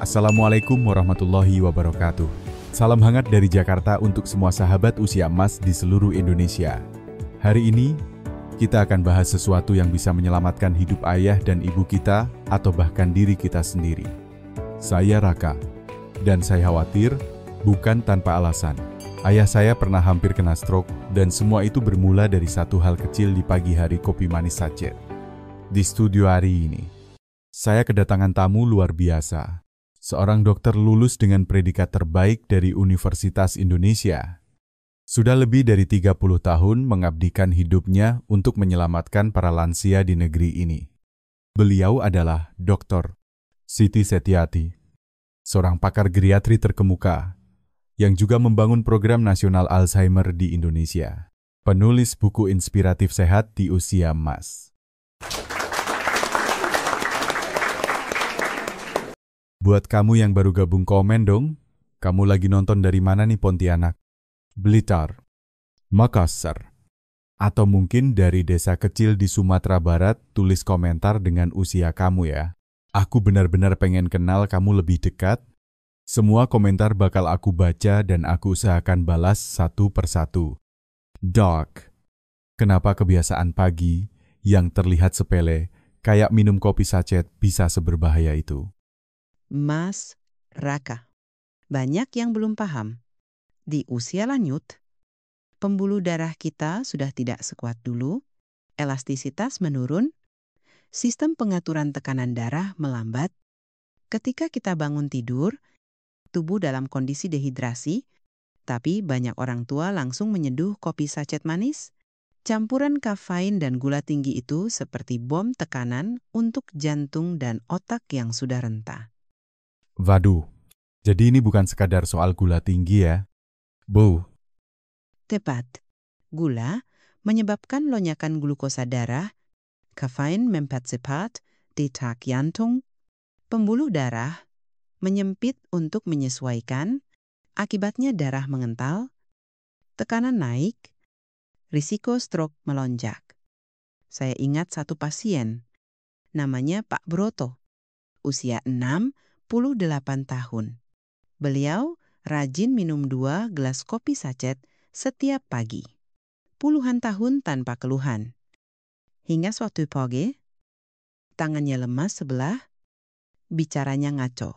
Assalamualaikum warahmatullahi wabarakatuh. Salam hangat dari Jakarta untuk semua sahabat usia emas di seluruh Indonesia. Hari ini, kita akan bahas sesuatu yang bisa menyelamatkan hidup ayah dan ibu kita atau bahkan diri kita sendiri. Saya Raka, dan saya khawatir bukan tanpa alasan. Ayah saya pernah hampir kena stroke dan semua itu bermula dari satu hal kecil di pagi hari kopi manis sachet. Di studio hari ini, saya kedatangan tamu luar biasa. Seorang dokter lulus dengan predikat terbaik dari Universitas Indonesia. Sudah lebih dari 30 tahun mengabdikan hidupnya untuk menyelamatkan para lansia di negeri ini. Beliau adalah Dr. Siti Setiati, seorang pakar geriatri terkemuka, yang juga membangun program nasional Alzheimer di Indonesia. Penulis buku inspiratif sehat di usia emas. Buat kamu yang baru gabung komen dong, kamu lagi nonton dari mana nih Pontianak? Blitar, Makassar, atau mungkin dari desa kecil di Sumatera Barat, tulis komentar dengan usia kamu ya. Aku benar-benar pengen kenal kamu lebih dekat. Semua komentar bakal aku baca dan aku usahakan balas satu persatu. Doc, kenapa kebiasaan pagi yang terlihat sepele, kayak minum kopi sachet bisa seberbahaya itu? Mas Raka, banyak yang belum paham. Di usia lanjut, pembuluh darah kita sudah tidak sekuat dulu, elastisitas menurun, sistem pengaturan tekanan darah melambat. Ketika kita bangun tidur, tubuh dalam kondisi dehidrasi, tapi banyak orang tua langsung menyeduh kopi sachet manis. Campuran kafein dan gula tinggi itu seperti bom tekanan untuk jantung dan otak yang sudah renta. Waduh, jadi ini bukan sekadar soal gula tinggi ya? Bu. Tepat. Gula menyebabkan lonjakan glukosa darah, kafein mempercepat detak jantung, pembuluh darah menyempit untuk menyesuaikan, akibatnya darah mengental, tekanan naik, risiko stroke melonjak. Saya ingat satu pasien, namanya Pak Broto, usia 68 tahun. Beliau rajin minum 2 gelas kopi sachet setiap pagi. Puluhan tahun tanpa keluhan. Hingga suatu pagi, tangannya lemas sebelah, bicaranya ngaco.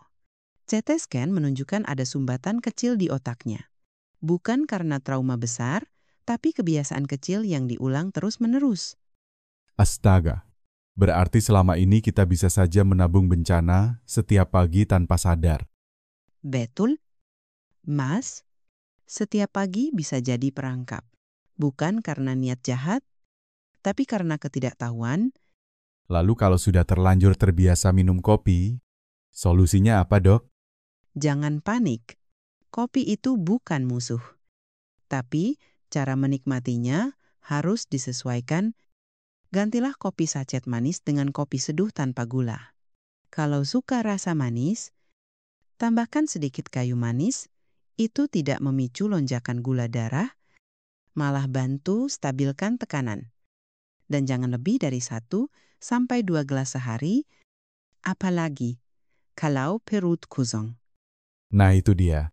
CT scan menunjukkan ada sumbatan kecil di otaknya. Bukan karena trauma besar, tapi kebiasaan kecil yang diulang terus-menerus. Astaga, berarti selama ini kita bisa saja menabung bencana setiap pagi tanpa sadar. Betul, Mas. Setiap pagi bisa jadi perangkap. Bukan karena niat jahat, tapi karena ketidaktahuan. Lalu kalau sudah terlanjur terbiasa minum kopi, solusinya apa dok? Jangan panik. Kopi itu bukan musuh. Tapi cara menikmatinya harus disesuaikan. Gantilah kopi sachet manis dengan kopi seduh tanpa gula. Kalau suka rasa manis, tambahkan sedikit kayu manis. Itu tidak memicu lonjakan gula darah, malah bantu stabilkan tekanan. Dan jangan lebih dari 1 sampai 2 gelas sehari, apalagi kalau perut kosong. Nah itu dia.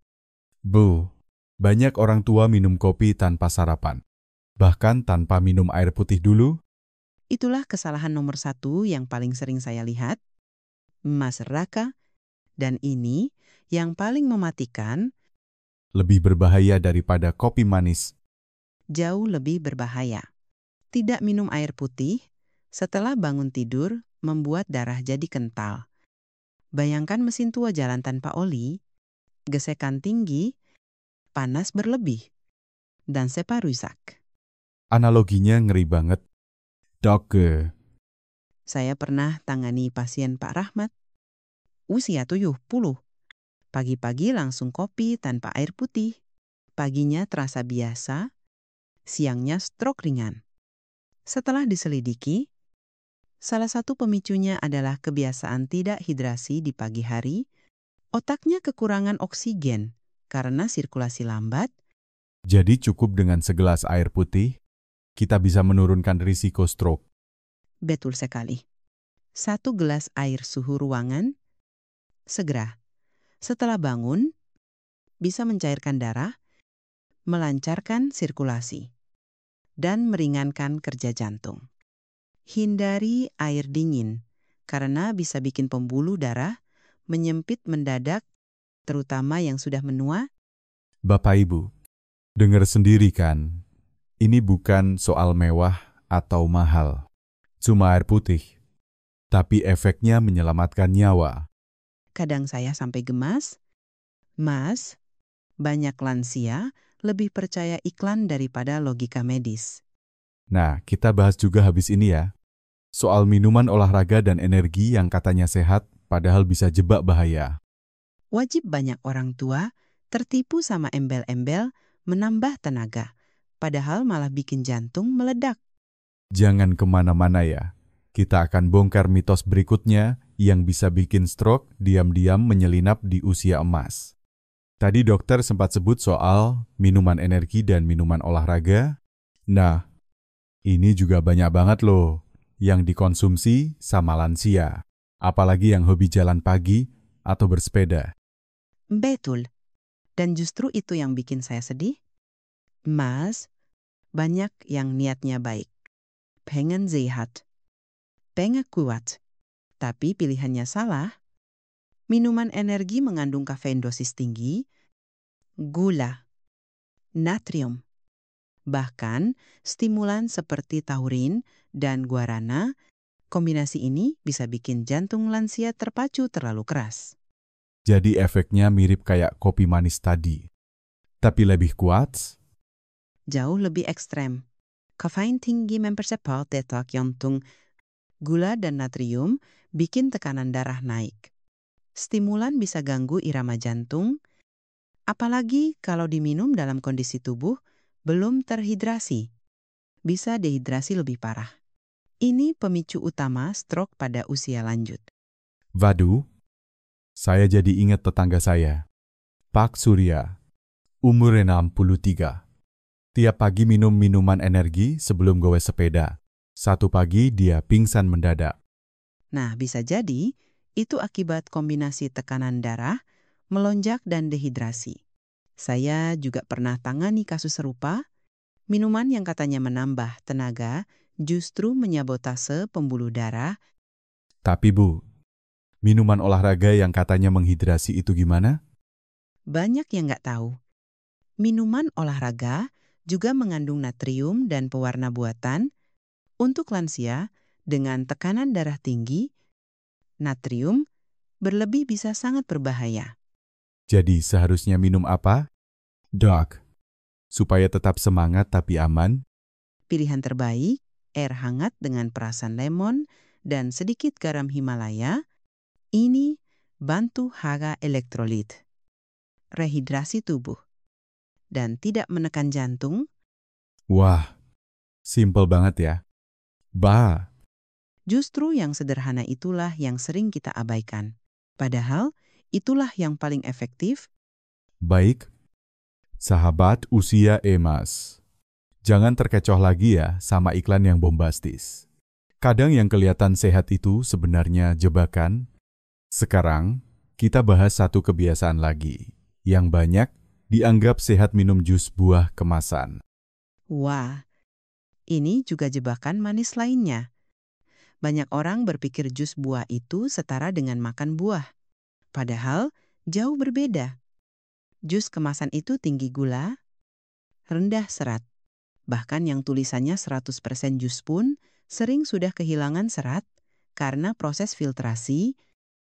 Bu, banyak orang tua minum kopi tanpa sarapan. Bahkan tanpa minum air putih dulu. Itulah kesalahan nomor 1 yang paling sering saya lihat, Mas Raka, dan ini yang paling mematikan. Lebih berbahaya daripada kopi manis. Jauh lebih berbahaya. Tidak minum air putih, setelah bangun tidur, membuat darah jadi kental. Bayangkan mesin tua jalan tanpa oli, gesekan tinggi, panas berlebih, dan sepa rusak. Analoginya ngeri banget. Dok, Saya pernah tangani pasien Pak Rahmat, usia 70. Pagi-pagi langsung kopi tanpa air putih. Paginya terasa biasa, siangnya stroke ringan. Setelah diselidiki, salah satu pemicunya adalah kebiasaan tidak hidrasi di pagi hari. Otaknya kekurangan oksigen karena sirkulasi lambat. jadi cukup dengan segelas air putih, kita bisa menurunkan risiko stroke. Betul sekali. 1 gelas air suhu ruangan, segera Setelah bangun, bisa mencairkan darah, melancarkan sirkulasi, dan meringankan kerja jantung. Hindari air dingin, karena bisa bikin pembuluh darah menyempit mendadak, terutama yang sudah menua. Bapak Ibu, dengar sendiri kan? Ini bukan soal mewah atau mahal. Cuma air putih. Tapi efeknya menyelamatkan nyawa. Kadang saya sampai gemas, Mas, banyak lansia lebih percaya iklan daripada logika medis. Nah, kita bahas juga habis ini ya. Soal minuman olahraga dan energi yang katanya sehat, padahal bisa jebak bahaya. Wajib banyak orang tua tertipu sama embel-embel menambah tenaga, padahal malah bikin jantung meledak. Jangan kemana-mana ya. Kita akan bongkar mitos berikutnya yang bisa bikin stroke diam-diam menyelinap di usia emas. Tadi dokter sempat sebut soal minuman energi dan minuman olahraga. Nah, ini juga banyak banget loh yang dikonsumsi sama lansia. Apalagi yang hobi jalan pagi atau bersepeda. Betul. Dan justru itu yang bikin saya sedih. Mas, banyak yang niatnya baik. Pengen sehat. Pengen kuat. Tapi pilihannya salah. Minuman energi mengandung kafein dosis tinggi, gula, natrium. Bahkan stimulan seperti taurin dan guarana, kombinasi ini bisa bikin jantung lansia terpacu terlalu keras. Jadi efeknya mirip kayak kopi manis tadi. Tapi lebih kuat. Jauh lebih ekstrem. Kafein tinggi mempercepat detak jantung. Gula dan natrium bikin tekanan darah naik. Stimulan bisa ganggu irama jantung, apalagi kalau diminum dalam kondisi tubuh belum terhidrasi. Bisa dehidrasi lebih parah. Ini pemicu utama stroke pada usia lanjut. Waduh, saya jadi ingat tetangga saya, Pak Surya, umur 63. Tiap pagi minum minuman energi sebelum goes sepeda. Satu pagi dia pingsan mendadak. Nah, bisa jadi itu akibat kombinasi tekanan darah, melonjak dan dehidrasi. Saya juga pernah tangani kasus serupa. Minuman yang katanya menambah tenaga justru menyabotase pembuluh darah. Tapi Bu, minuman olahraga yang katanya menghidrasi itu gimana? Banyak yang nggak tahu. Minuman olahraga juga mengandung natrium dan pewarna buatan. Untuk lansia dengan tekanan darah tinggi, natrium berlebih bisa sangat berbahaya. Jadi seharusnya minum apa? Dok, supaya tetap semangat tapi aman. Pilihan terbaik, air hangat dengan perasan lemon dan sedikit garam Himalaya. Ini bantu jaga elektrolit, rehidrasi tubuh, dan tidak menekan jantung. Wah, simpel banget ya. Bah, Justru yang sederhana itulah yang sering kita abaikan. Padahal itulah yang paling efektif. baik. Sahabat usia emas. Jangan terkecoh lagi ya sama iklan yang bombastis. Kadang yang kelihatan sehat itu sebenarnya jebakan. Sekarang, kita bahas satu kebiasaan lagi. Yang banyak dianggap sehat minum jus buah kemasan. Wah, ini juga jebakan manis lainnya. Banyak orang berpikir jus buah itu setara dengan makan buah. Padahal jauh berbeda. Jus kemasan itu tinggi gula, rendah serat. Bahkan yang tulisannya 100% jus pun sering sudah kehilangan serat karena proses filtrasi.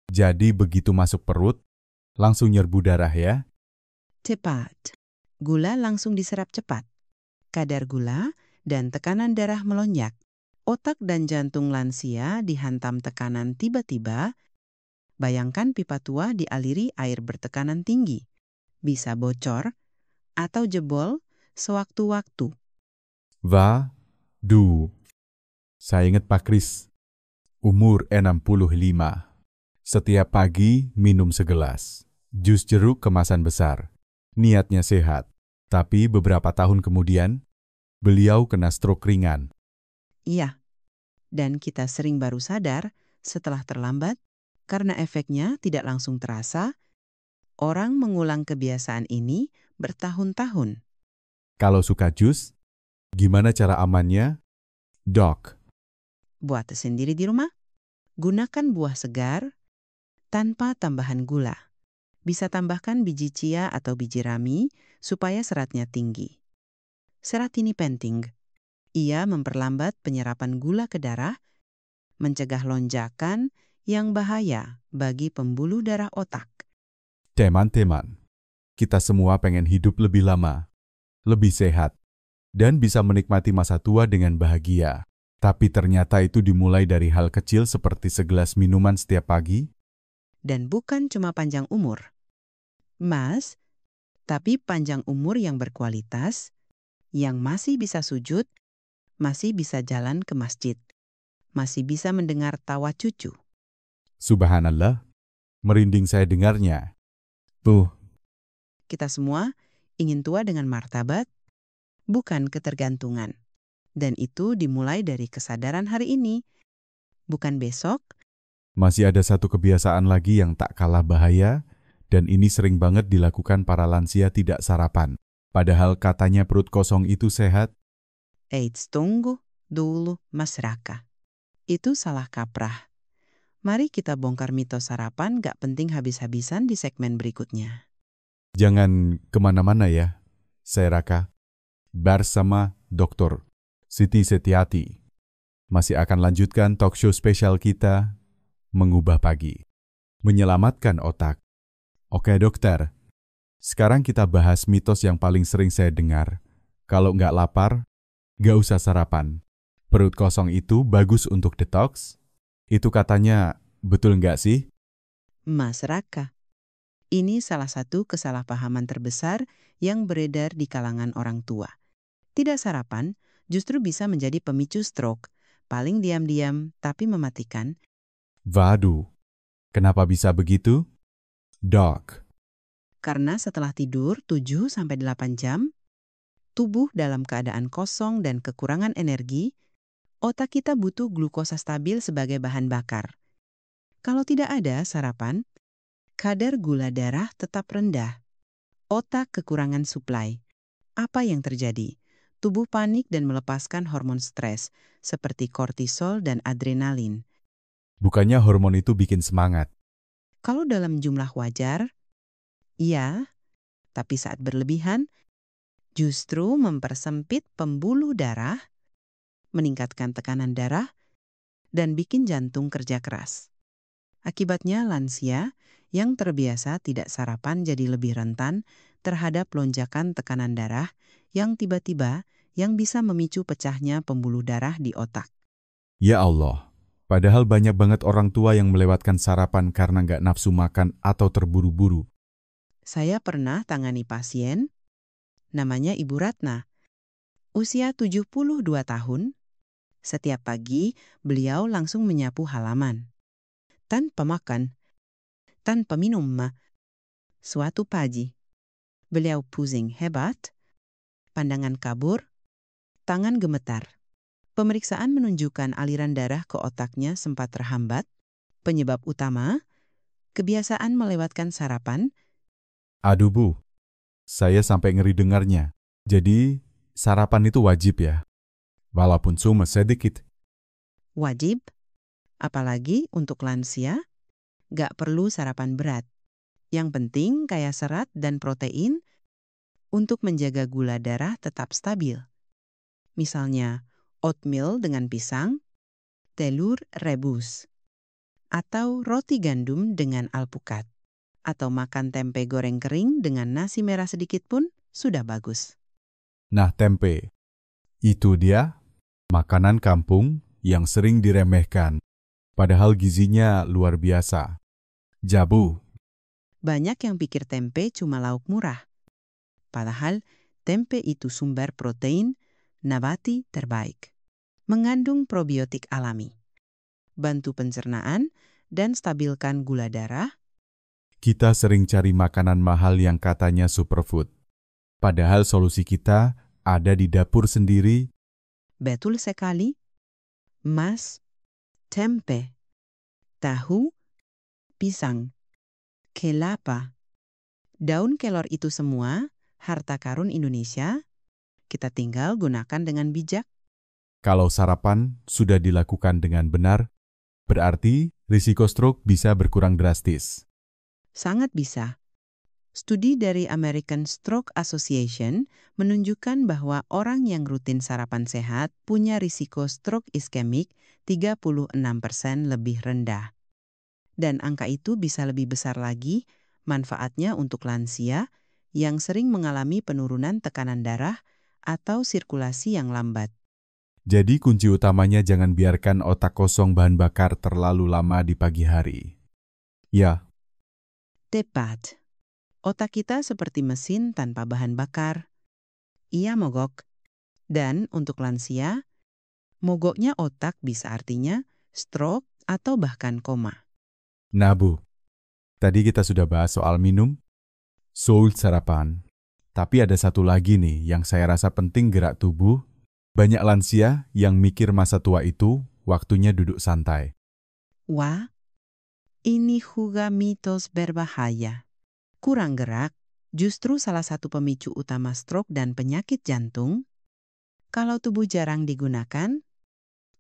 Jadi begitu masuk perut, langsung nyerbu darah ya. Cepat. Gula langsung diserap cepat. Kadar gula dan tekanan darah melonjak. Otak dan jantung lansia dihantam tekanan tiba-tiba. Bayangkan pipa tua dialiri air bertekanan tinggi. Bisa bocor atau jebol sewaktu-waktu. Waduh. Saya ingat Pak Kris, umur 65. Setiap pagi minum segelas. Jus jeruk kemasan besar. Niatnya sehat. Tapi beberapa tahun kemudian, beliau kena stroke ringan. Iya, dan kita sering baru sadar setelah terlambat karena efeknya tidak langsung terasa. Orang mengulang kebiasaan ini bertahun-tahun. Kalau suka jus, gimana cara amannya? Dok, Buat sendiri di rumah. Gunakan buah segar tanpa tambahan gula. Bisa tambahkan biji chia atau biji rami supaya seratnya tinggi. Serat ini penting. Ia memperlambat penyerapan gula ke darah, mencegah lonjakan yang bahaya bagi pembuluh darah otak. teman-teman, kita semua pengen hidup lebih lama, lebih sehat, dan bisa menikmati masa tua dengan bahagia. Tapi ternyata itu dimulai dari hal kecil seperti segelas minuman setiap pagi. Dan bukan cuma panjang umur, Mas, tapi panjang umur yang berkualitas, yang masih bisa sujud, masih bisa jalan ke masjid, masih bisa mendengar tawa cucu. Subhanallah, merinding saya dengarnya. Tuh, Kita semua ingin tua dengan martabat, bukan ketergantungan. Dan itu dimulai dari kesadaran hari ini, bukan besok. masih ada satu kebiasaan lagi yang tak kalah bahaya, dan ini sering banget dilakukan para lansia tidak sarapan. Padahal katanya perut kosong itu sehat. Eits, tunggu dulu, Mas Raka. Itu salah kaprah. Mari kita bongkar mitos sarapan gak penting habis-habisan di segmen berikutnya. Jangan kemana-mana ya, saya Raka. Bersama Dr. Siti Setiati. Masih akan lanjutkan talk show spesial kita, Mengubah Pagi. Menyelamatkan otak. Oke dokter, sekarang kita bahas mitos yang paling sering saya dengar. Kalau nggak lapar, nggak usah sarapan. Perut kosong itu bagus untuk detox. Itu katanya betul nggak sih? Mas Raka, ini salah satu kesalahpahaman terbesar yang beredar di kalangan orang tua. Tidak sarapan justru bisa menjadi pemicu stroke, paling diam-diam tapi mematikan. Waduh, kenapa bisa begitu? Dok, Karena setelah tidur 7-8 jam, tubuh dalam keadaan kosong dan kekurangan energi, otak kita butuh glukosa stabil sebagai bahan bakar. Kalau tidak ada sarapan, kadar gula darah tetap rendah. Otak kekurangan suplai. Apa yang terjadi? Tubuh panik dan melepaskan hormon stres seperti kortisol dan adrenalin. bukannya hormon itu bikin semangat? Kalau dalam jumlah wajar, iya, tapi saat berlebihan, justru mempersempit pembuluh darah, meningkatkan tekanan darah, dan bikin jantung kerja keras. Akibatnya lansia yang terbiasa tidak sarapan jadi lebih rentan terhadap lonjakan tekanan darah yang tiba-tiba yang bisa memicu pecahnya pembuluh darah di otak. Ya Allah, padahal banyak banget orang tua yang melewatkan sarapan karena nggak nafsu makan atau terburu-buru. Saya pernah tangani pasien, namanya Ibu Ratna. Usia 72 tahun, setiap pagi beliau langsung menyapu halaman. Tanpa makan, tanpa minum. Suatu pagi, beliau pusing hebat, pandangan kabur, tangan gemetar. Pemeriksaan menunjukkan aliran darah ke otaknya sempat terhambat. Penyebab utama, kebiasaan melewatkan sarapan. Aduh Bu, saya sampai ngeri dengarnya. Jadi, sarapan itu wajib ya? Walaupun cuma sedikit. Wajib, apalagi untuk lansia, gak perlu sarapan berat. Yang penting kaya serat dan protein untuk menjaga gula darah tetap stabil. Misalnya, oatmeal dengan pisang, telur rebus, atau roti gandum dengan alpukat, atau makan tempe goreng kering dengan nasi merah sedikit pun sudah bagus. Nah tempe, itu dia makanan kampung yang sering diremehkan. Padahal gizinya luar biasa. Jabu, Banyak yang pikir tempe cuma lauk murah. Padahal tempe itu sumber protein nabati terbaik. Mengandung probiotik alami. Bantu pencernaan dan stabilkan gula darah. kita sering cari makanan mahal yang katanya superfood. Padahal solusi kita ada di dapur sendiri. Betul sekali. Mas, tempe, tahu, pisang, kelapa, Daun kelor itu semua, harta karun Indonesia, kita tinggal gunakan dengan bijak. Kalau sarapan sudah dilakukan dengan benar, berarti risiko stroke bisa berkurang drastis. Sangat bisa. Studi dari American Stroke Association menunjukkan bahwa orang yang rutin sarapan sehat punya risiko stroke iskemik 36% lebih rendah. Dan angka itu bisa lebih besar lagi manfaatnya untuk lansia yang sering mengalami penurunan tekanan darah atau sirkulasi yang lambat. Jadi kunci utamanya jangan biarkan otak kosong bahan bakar terlalu lama di pagi hari. Ya, Tepat. Otak kita seperti mesin tanpa bahan bakar. Ia mogok. Dan untuk lansia, mogoknya otak bisa artinya stroke atau bahkan koma. nah Bu, tadi kita sudah bahas soal minum, soal sarapan. Tapi ada satu lagi nih yang saya rasa penting gerak tubuh. Banyak lansia yang mikir masa tua itu waktunya duduk santai. Wah, ini juga mitos berbahaya. Kurang gerak justru salah satu pemicu utama stroke dan penyakit jantung. Kalau tubuh jarang digunakan,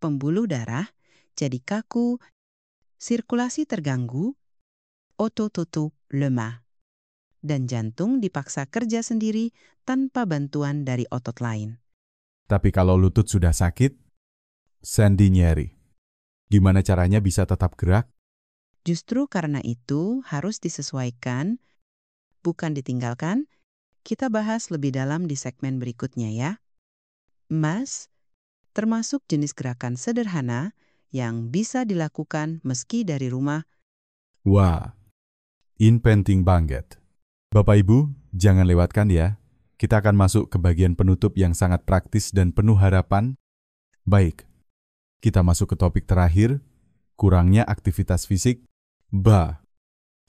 pembuluh darah jadi kaku, sirkulasi terganggu, otot tutup lemah, dan jantung dipaksa kerja sendiri tanpa bantuan dari otot lain. Tapi kalau lutut sudah sakit, sendi nyeri. Gimana caranya bisa tetap gerak? Justru karena itu harus disesuaikan, bukan ditinggalkan. Kita bahas lebih dalam di segmen berikutnya ya. Mas, termasuk jenis gerakan sederhana yang bisa dilakukan meski dari rumah. Wah, ini penting banget. Bapak Ibu, jangan lewatkan ya. Kita akan masuk ke bagian penutup yang sangat praktis dan penuh harapan. Baik, kita masuk ke topik terakhir, kurangnya aktivitas fisik.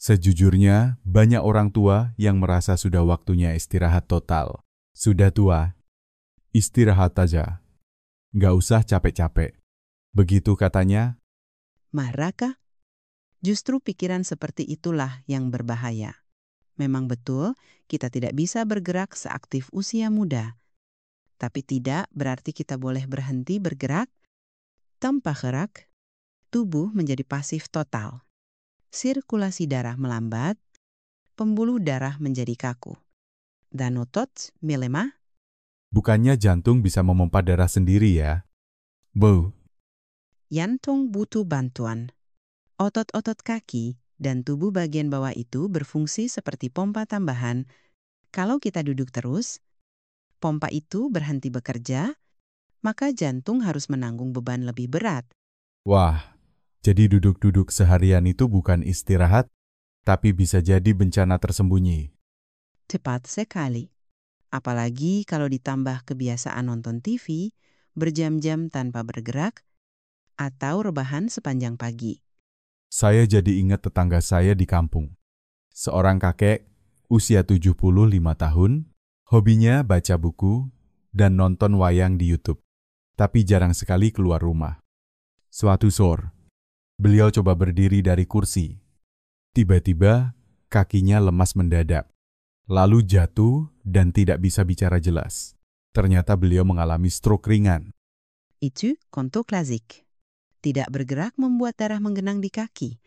Sejujurnya, banyak orang tua yang merasa sudah waktunya istirahat total. Sudah tua, istirahat aja. Nggak usah capek-capek. Begitu katanya. Raka, justru pikiran seperti itulah yang berbahaya. Memang betul, kita tidak bisa bergerak seaktif usia muda. Tapi tidak berarti kita boleh berhenti bergerak. Tanpa gerak, tubuh menjadi pasif total. Sirkulasi darah melambat, pembuluh darah menjadi kaku. Dan otot melemah. Bukannya jantung bisa memompa darah sendiri ya? Jantung butuh bantuan. Otot-otot kaki dan tubuh bagian bawah itu berfungsi seperti pompa tambahan. Kalau kita duduk terus, pompa itu berhenti bekerja, maka jantung harus menanggung beban lebih berat. Wah, jadi duduk-duduk seharian itu bukan istirahat, tapi bisa jadi bencana tersembunyi. Tepat sekali. Apalagi kalau ditambah kebiasaan nonton TV, berjam-jam tanpa bergerak, atau rebahan sepanjang pagi. Saya jadi ingat tetangga saya di kampung. Seorang kakek usia 75 tahun, hobinya baca buku dan nonton wayang di YouTube, tapi jarang sekali keluar rumah. Suatu sore, beliau coba berdiri dari kursi. Tiba-tiba, kakinya lemas mendadak, lalu jatuh dan tidak bisa bicara jelas. Ternyata beliau mengalami stroke ringan. Itu konto klasik. Tidak bergerak membuat darah menggenang di kaki.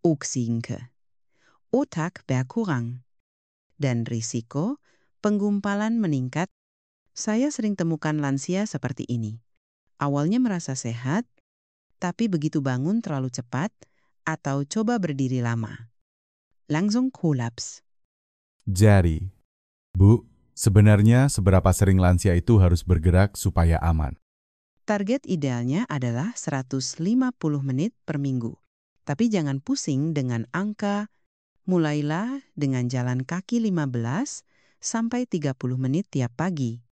Uksinke. Otak berkurang. Dan risiko penggumpalan meningkat. Saya sering temukan lansia seperti ini. Awalnya merasa sehat, tapi begitu bangun terlalu cepat atau coba berdiri lama, langsung kolaps. Jadi, Bu, sebenarnya seberapa sering lansia itu harus bergerak supaya aman? Target idealnya adalah 150 menit per minggu. Tapi jangan pusing dengan angka. Mulailah dengan jalan kaki 15 sampai 30 menit tiap pagi.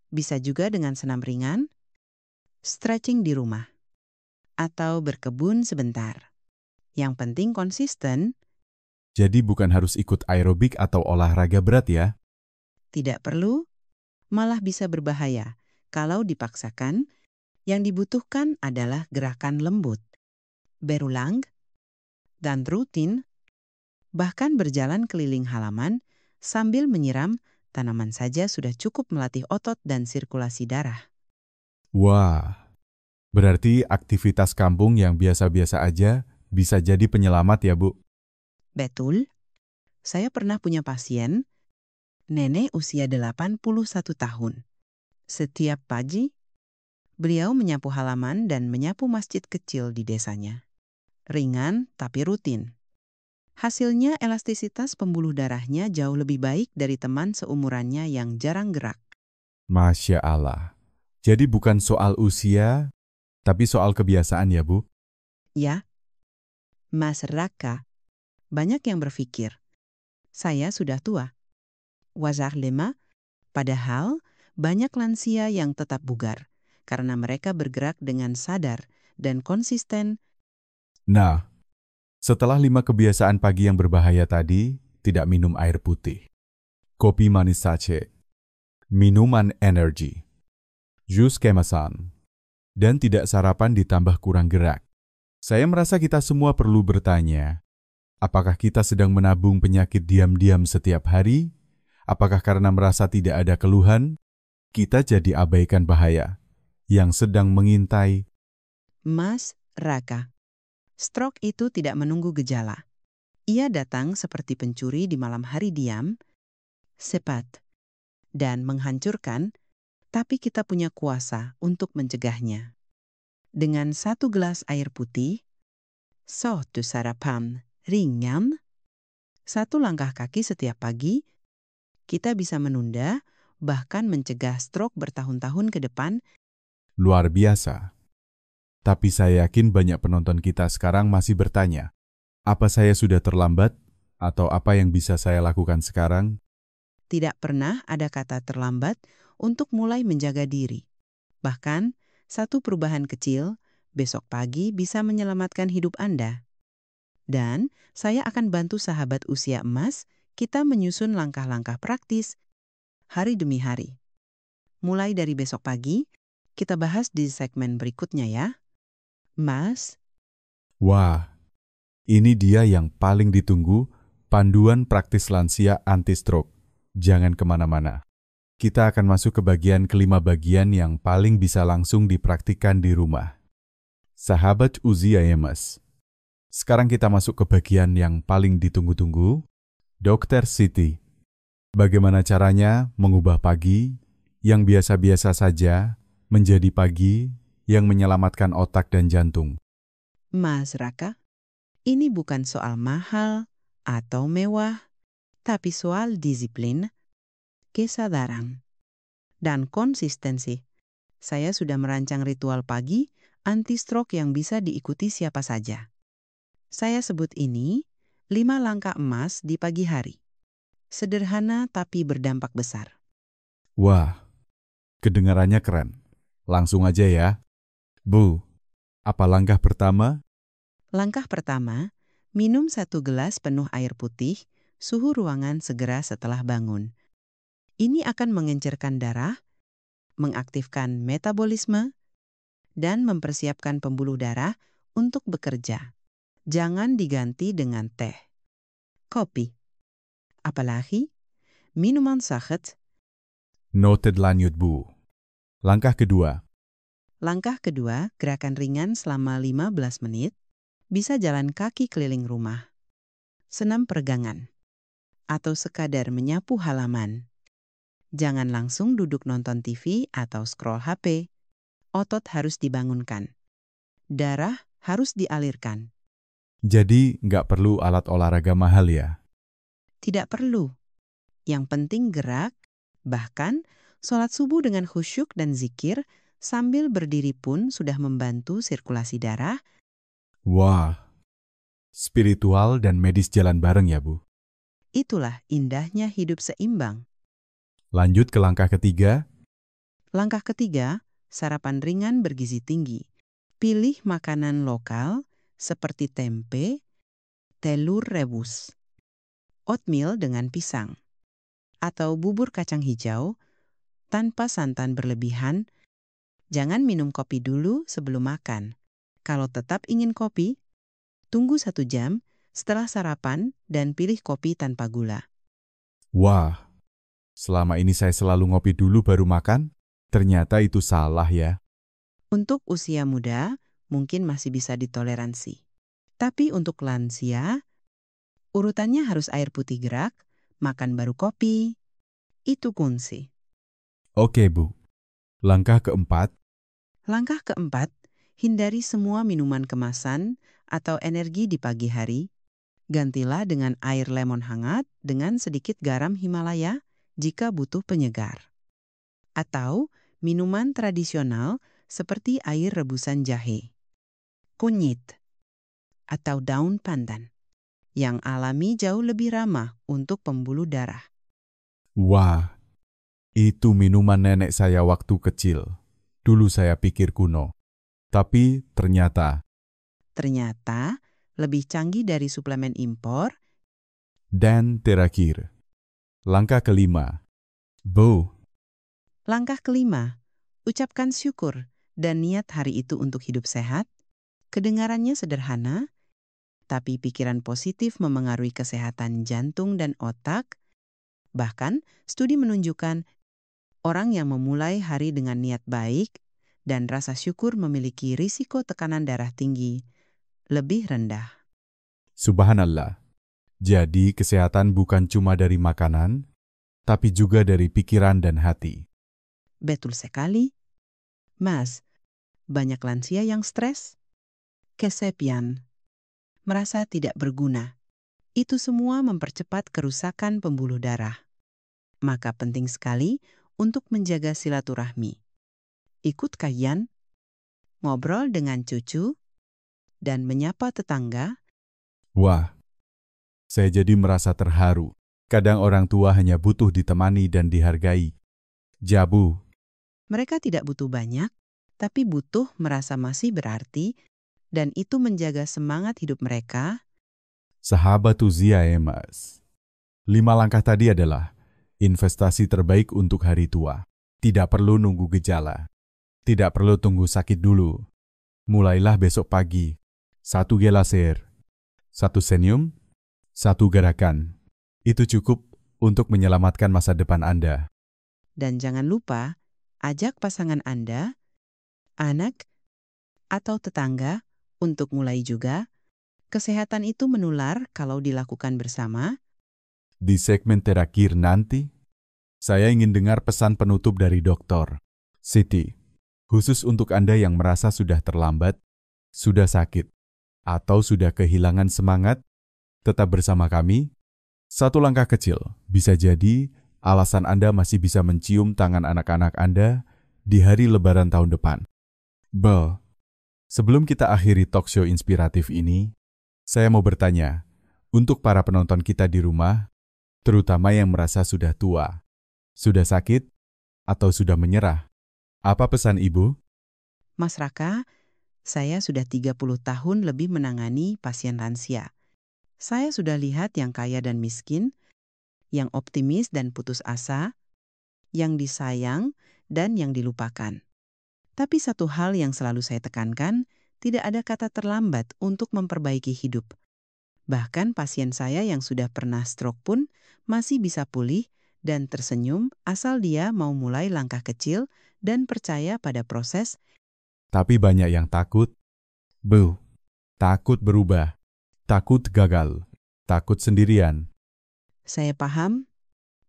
Bisa juga dengan senam ringan, stretching di rumah, atau berkebun sebentar. Yang penting konsisten. Jadi bukan harus ikut aerobik atau olahraga berat ya? Tidak perlu, malah bisa berbahaya. Kalau dipaksakan, yang dibutuhkan adalah gerakan lembut, berulang, dan rutin, Bahkan berjalan keliling halaman sambil menyiram tanaman saja sudah cukup melatih otot dan sirkulasi darah. Wah, berarti aktivitas kampung yang biasa-biasa aja bisa jadi penyelamat ya, Bu? Betul, saya pernah punya pasien, nenek usia 81 tahun. Setiap pagi, beliau menyapu halaman dan menyapu masjid kecil di desanya. Ringan tapi rutin. Hasilnya elastisitas pembuluh darahnya jauh lebih baik dari teman seumurannya yang jarang gerak. Masya Allah. Jadi bukan soal usia, tapi soal kebiasaan ya, Bu? Ya, Mas Raka, banyak yang berpikir, saya sudah tua. Wajar lemah, padahal banyak lansia yang tetap bugar karena mereka bergerak dengan sadar dan konsisten. Nah, setelah 5 kebiasaan pagi yang berbahaya tadi, tidak minum air putih, kopi manis sache, minuman energi, jus kemasan, dan tidak sarapan ditambah kurang gerak. Saya merasa kita semua perlu bertanya, apakah kita sedang menabung penyakit diam-diam setiap hari? Apakah karena merasa tidak ada keluhan, kita jadi abaikan bahaya yang sedang mengintai? Mas Raka, stroke itu tidak menunggu gejala. Ia datang seperti pencuri di malam hari diam, cepat, dan menghancurkan, tapi kita punya kuasa untuk mencegahnya. Dengan 1 gelas air putih, suatu sarapan ringan, 1 langkah kaki setiap pagi, kita bisa menunda, bahkan mencegah stroke bertahun-tahun ke depan. Luar biasa. Tapi saya yakin banyak penonton kita sekarang masih bertanya, apa saya sudah terlambat atau apa yang bisa saya lakukan sekarang? Tidak pernah ada kata terlambat untuk mulai menjaga diri. Bahkan, satu perubahan kecil besok pagi bisa menyelamatkan hidup Anda. Dan saya akan bantu sahabat usia emas kita menyusun langkah-langkah praktis hari demi hari. Mulai dari besok pagi, kita bahas di segmen berikutnya ya. Mas, Wah, ini dia yang paling ditunggu, panduan praktis lansia anti-stroke. Jangan kemana-mana. Kita akan masuk ke bagian kelima, bagian yang paling bisa langsung dipraktikkan di rumah. Sahabat usia emas. Sekarang kita masuk ke bagian yang paling ditunggu-tunggu, Dr. Siti. Bagaimana caranya mengubah pagi yang biasa-biasa saja menjadi pagi yang menyelamatkan otak dan jantung? Mas Raka, ini bukan soal mahal atau mewah, tapi soal disiplin, kesadaran, dan konsistensi. Saya sudah merancang ritual pagi anti-stroke yang bisa diikuti siapa saja. Saya sebut ini 5 langkah emas di pagi hari. Sederhana tapi berdampak besar. Wah, kedengarannya keren. Langsung aja ya. Bu, apa langkah pertama? Langkah pertama, minum 1 gelas penuh air putih, suhu ruangan segera setelah bangun. Ini akan mengencerkan darah, mengaktifkan metabolisme, dan mempersiapkan pembuluh darah untuk bekerja. Jangan diganti dengan teh, kopi, apalagi minuman sahet. Noted, lanjut Bu. Langkah kedua. Langkah kedua, gerakan ringan selama 15 menit, bisa jalan kaki keliling rumah, senam peregangan, atau sekadar menyapu halaman. Jangan langsung duduk nonton TV atau scroll HP. Otot harus dibangunkan. Darah harus dialirkan. Jadi nggak perlu alat olahraga mahal ya? Tidak perlu. Yang penting gerak, bahkan sholat subuh dengan khusyuk dan zikir sambil berdiri pun sudah membantu sirkulasi darah. Wah, spiritual dan medis jalan bareng ya Bu. Itulah indahnya hidup seimbang. Lanjut ke langkah ketiga. Langkah ketiga, sarapan ringan bergizi tinggi. Pilih makanan lokal seperti tempe, telur rebus, oatmeal dengan pisang, atau bubur kacang hijau tanpa santan berlebihan. Jangan minum kopi dulu sebelum makan. Kalau tetap ingin kopi, tunggu 1 jam setelah sarapan dan pilih kopi tanpa gula. Wah, selama ini saya selalu ngopi dulu baru makan. Ternyata itu salah ya. Untuk usia muda, mungkin masih bisa ditoleransi. Tapi untuk lansia, urutannya harus air putih gerak, makan baru kopi. Itu kunci. Oke, Bu. Langkah keempat, Langkah keempat, hindari semua minuman kemasan atau energi di pagi hari. Gantilah dengan air lemon hangat dengan sedikit garam Himalaya jika butuh penyegar. Atau minuman tradisional seperti air rebusan jahe, kunyit, atau daun pandan yang alami jauh lebih ramah untuk pembuluh darah. wah, itu minuman nenek saya waktu kecil. Dulu saya pikir kuno. Tapi ternyata, Ternyata lebih canggih dari suplemen impor. dan terakhir, langkah kelima, Bu, Langkah kelima, ucapkan syukur dan niat hari itu untuk hidup sehat. Kedengarannya sederhana, tapi pikiran positif memengaruhi kesehatan jantung dan otak. Bahkan, studi menunjukkan orang yang memulai hari dengan niat baik dan rasa syukur memiliki risiko tekanan darah tinggi lebih rendah. subhanallah. Jadi kesehatan bukan cuma dari makanan, tapi juga dari pikiran dan hati. Betul sekali. Mas, banyak lansia yang stres, kesepian, merasa tidak berguna. Itu semua mempercepat kerusakan pembuluh darah. Maka penting sekali untuk menjaga silaturahmi. Ikut kajian, ngobrol dengan cucu, dan menyapa tetangga. Wah, saya jadi merasa terharu. Kadang orang tua hanya butuh ditemani dan dihargai. Jabu, Mereka tidak butuh banyak, tapi butuh merasa masih berarti, dan itu menjaga semangat hidup mereka. sahabat usia Mas. 5 langkah tadi adalah investasi terbaik untuk hari tua. Tidak perlu nunggu gejala. Tidak perlu tunggu sakit dulu. Mulailah besok pagi. 1 gelas air, 1 senyum, 1 gerakan. Itu cukup untuk menyelamatkan masa depan Anda. Dan jangan lupa, ajak pasangan Anda, anak, atau tetangga untuk mulai juga. Kesehatan itu menular kalau dilakukan bersama. Di segmen terakhir nanti, saya ingin dengar pesan penutup dari Dr. Siti. Khusus untuk Anda yang merasa sudah terlambat, sudah sakit, atau sudah kehilangan semangat, tetap bersama kami. 1 langkah kecil bisa jadi alasan Anda masih bisa mencium tangan anak-anak Anda di hari Lebaran tahun depan. Bel, sebelum kita akhiri talk show inspiratif ini, saya mau bertanya, untuk para penonton kita di rumah, terutama yang merasa sudah tua, sudah sakit, atau sudah menyerah, apa pesan Ibu? Mas Raka, saya sudah 30 tahun lebih menangani pasien lansia. Saya sudah lihat yang kaya dan miskin, yang optimis dan putus asa, yang disayang dan yang dilupakan. Tapi satu hal yang selalu saya tekankan, tidak ada kata terlambat untuk memperbaiki hidup. Bahkan pasien saya yang sudah pernah stroke pun masih bisa pulih dan tersenyum asal dia mau mulai langkah kecil dan percaya pada proses. Tapi banyak yang takut. Bu, takut berubah, takut gagal, takut sendirian. Saya paham,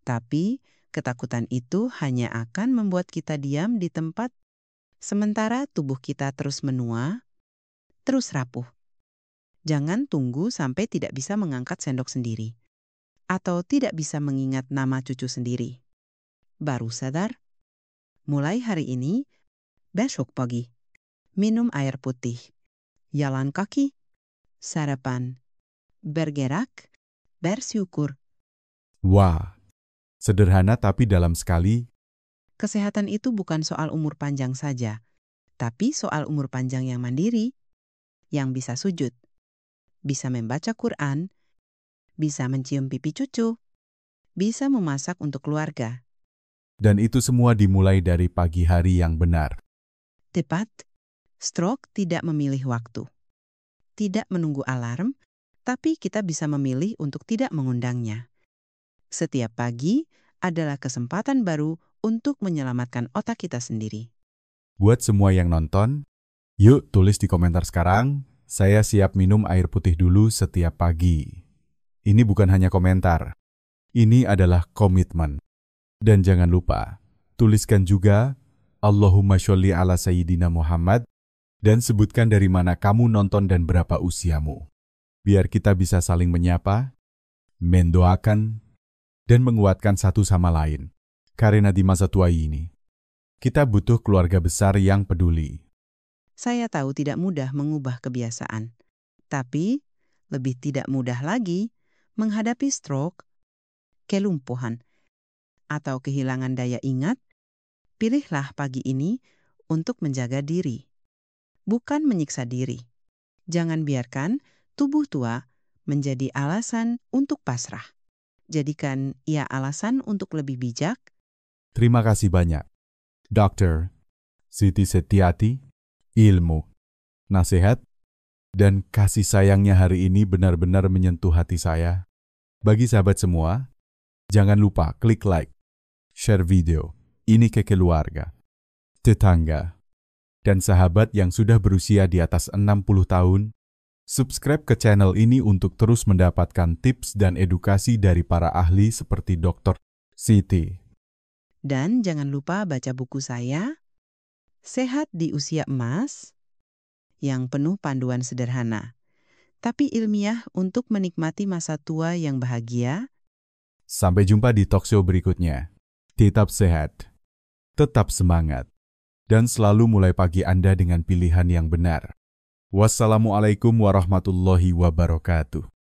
tapi ketakutan itu hanya akan membuat kita diam di tempat, sementara tubuh kita terus menua, terus rapuh. Jangan tunggu sampai tidak bisa mengangkat sendok sendiri, atau tidak bisa mengingat nama cucu sendiri. Baru sadar, mulai hari ini, besok pagi, minum air putih, jalan kaki, sarapan, bergerak, bersyukur. Wah, sederhana tapi dalam sekali. Kesehatan itu bukan soal umur panjang saja, tapi soal umur panjang yang mandiri, yang bisa sujud, bisa membaca Quran, bisa mencium pipi cucu, bisa memasak untuk keluarga. Dan itu semua dimulai dari pagi hari yang benar. Tepat, stroke tidak memilih waktu, tidak menunggu alarm, tapi kita bisa memilih untuk tidak mengundangnya. Setiap pagi adalah kesempatan baru untuk menyelamatkan otak kita sendiri. Buat semua yang nonton, yuk tulis di komentar sekarang, saya siap minum air putih dulu setiap pagi. Ini bukan hanya komentar, ini adalah komitmen. Dan jangan lupa, tuliskan juga Allahumma sholli ala Sayyidina Muhammad dan sebutkan dari mana kamu nonton dan berapa usiamu. Biar kita bisa saling menyapa, mendoakan, dan menguatkan satu sama lain. Karena di masa tua ini, kita butuh keluarga besar yang peduli. Saya tahu tidak mudah mengubah kebiasaan, tapi lebih tidak mudah lagi menghadapi stroke, kelumpuhan, atau kehilangan daya ingat. Pilihlah pagi ini untuk menjaga diri, bukan menyiksa diri. Jangan biarkan tubuh tua menjadi alasan untuk pasrah. Jadikan ia alasan untuk lebih bijak. Terima kasih banyak, Dr. Siti Setiati. Ilmu, nasihat, dan kasih sayangnya hari ini benar-benar menyentuh hati saya. Bagi sahabat semua, jangan lupa klik like, share video ini ke keluarga, tetangga, dan sahabat yang sudah berusia di atas 60 tahun. Subscribe ke channel ini untuk terus mendapatkan tips dan edukasi dari para ahli seperti Dr. Siti. Dan jangan lupa baca buku saya, Sehat di Usia Emas, yang penuh panduan sederhana, tapi ilmiah untuk menikmati masa tua yang bahagia. Sampai jumpa di talkshow berikutnya. Tetap sehat, tetap semangat, dan selalu mulai pagi Anda dengan pilihan yang benar. Wassalamualaikum warahmatullahi wabarakatuh.